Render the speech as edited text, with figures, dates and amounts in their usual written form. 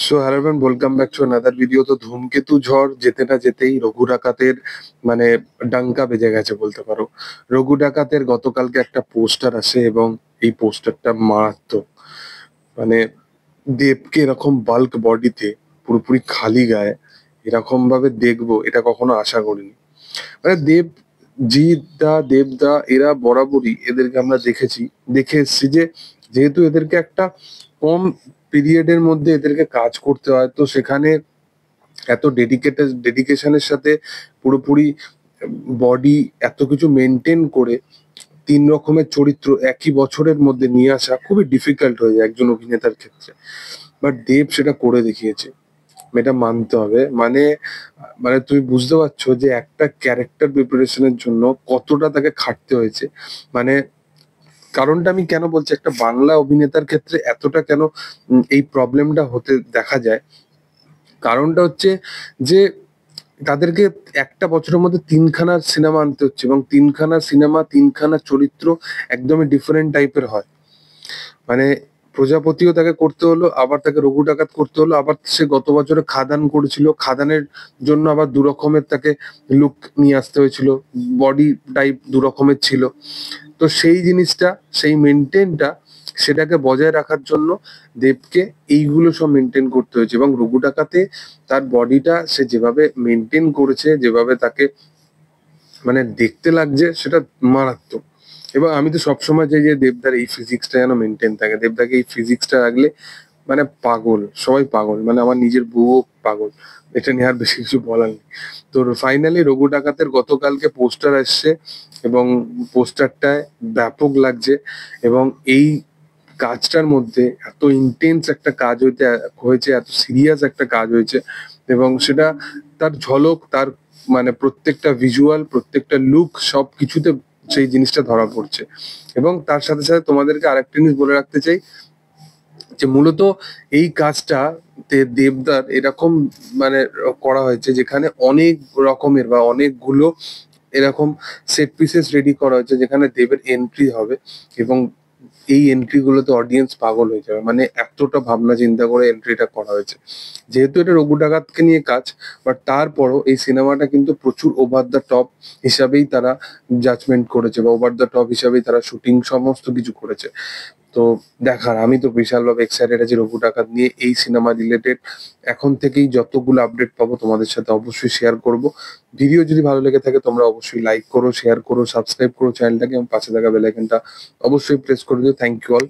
So hello everyone, welcome back to another video. তো ধূমকেতু ঝড় যেতে না যেতেই রঘু ডাকাতের মানে ডাঙ্কা বেজে গেছে বলতে পারো। রঘু ডাকাতের গতকালকে একটা পোস্টার আসে এবং এই পোস্টারটা মারাত্মক। মানে দেবকে এরকম বাল্ক বডিতে পুরোপুরি খালি গায়ে এরকম ভাবে দেখবো এটা কখনো আশা করিনি। মানে দেবদা এরা বরাবরই এদেরকে আমরা দেখে এসেছি যে যেহেতু এদেরকে একটা কম পিরিয়ডের মধ্যে এদেরকে কাজ করতে হয়, তো সেখানে এত ডেডিকেশনের সাথে পুরোপুরি বডি এত কিছু মেনটেন করে 3 রকমের চরিত্র একই বছরের মধ্যে নিয়ে আসা খুবই ডিফিকাল্ট হয়ে যায় একজন অভিনেতার ক্ষেত্রে। বাট দেব সেটা করে দেখিয়েছে, এটা মানতে হবে। মানে মানে তুমি বুঝতে পারছো যে একটা ক্যারেক্টার প্রিপারেশনের জন্য কতটা তাকে খাটতে হয়েছে। মানে কারণটা আমি কেন বলছি, একটা বাংলা অভিনেতার ক্ষেত্রে এতটা কেন এই প্রবলেমটা হতে দেখা যায়, কারণটা হচ্ছে যে তাদেরকে একটা বছরের মধ্যে 3খানা সিনেমা আনতে হচ্ছে এবং 3খানা সিনেমা 3খানা চরিত্র একদমই ডিফারেন্ট টাইপের হয়। মানে প্রজাপতিও তাকে করতে হলো, আবার তাকে রঘু ডাকাত করতে হলো, আবার সে গত বছরে খাদান করেছিল, খাদানের জন্য আবার 2 রকমের তাকে লুক নিয়ে আসতে হয়েছিল, বডি টাইপ 2 রকমের ছিল। তো সেই জিনিসটা, সেই মেনটেনটা, সেটাকে বজায় রাখার জন্য দেবকে এইগুলো সব মেনটেন করতে হয়েছে। এবং রঘু ডাকাতে তার বডিটা সে যেভাবে মেনটেন করেছে, যেভাবে তাকে মানে দেখতে লাগছে, সেটা মারাত্মক। এবং আমি তো সবসময় চাই যে দেবদার এই ফিজিক্সটা যেন মেনটেন থাকে। দেবদাকে এই ফিজিক্সটা রাখলে মানে পাগল, সবাই পাগল, মানে আমার নিজের বউও পাগল। এটা নিয়ে আর বেশি কিছু বলার নেই। তো ফাইনালি রঘু ডাকাতের গতকালকে পোস্টার আসছে এবং পোস্টারটায় ব্যাপক লাগছে। এবং এই কাজটার মধ্যে এত ইন্টেন্স একটা কাজ হয়েছে, এত সিরিয়াস একটা কাজ হয়েছে এবং সেটা তার ঝলক, তার মানে প্রত্যেকটা ভিজুয়াল, প্রত্যেকটা লুক, সব কিছুতে সেই জিনিসটা ধরা পড়ছে। এবং তার সাথে সাথে তোমাদেরকে আরেকটা জিনিস বলে রাখতে চাই যে মূলত এই কাজটা দেবদার এরকম মানে করা হয়েছে যেখানে অনেক রকমের বা অনেকগুলো এরকম সেট পিসেস রেডি করা হয়েছে যেখানে দেবের এন্ট্রি হবে। এবং এই এন্ট্রি গুলোতে অডিয়েন্স পাগল হয়ে যাবে, মানে এতটা ভাবনা চিন্তা করে এন্ট্রিটা করা হয়েছে। যেহেতু এটা রঘু ডাকাতকে নিয়ে কাজ, বাট তারপরও এই সিনেমাটা কিন্তু প্রচুর ওভার দ্য টপ হিসাবেই তারা জাজমেন্ট করেছে, বা ওভার দ্য টপ হিসাবেই তারা শুটিং সমস্ত কিছু করেছে। তো দেখার, আমি তো বিশালভাবে এক্সাইটেড আছি রঘু ডাকাত নিয়ে। এই সিনেমা রিলেটেড এখন থেকেই যতগুলো আপডেট পাবো তোমাদের সাথে অবশ্যই শেয়ার করব। ভিডিও যদি ভালো লেগে থাকে তোমরা অবশ্যই লাইক করো, শেয়ার করো, সাবস্ক্রাইব করো চ্যানেলটাকে এবং পাশে থাকা বেল আইকনটা অবশ্যই প্রেস করে দিও। Thank you all.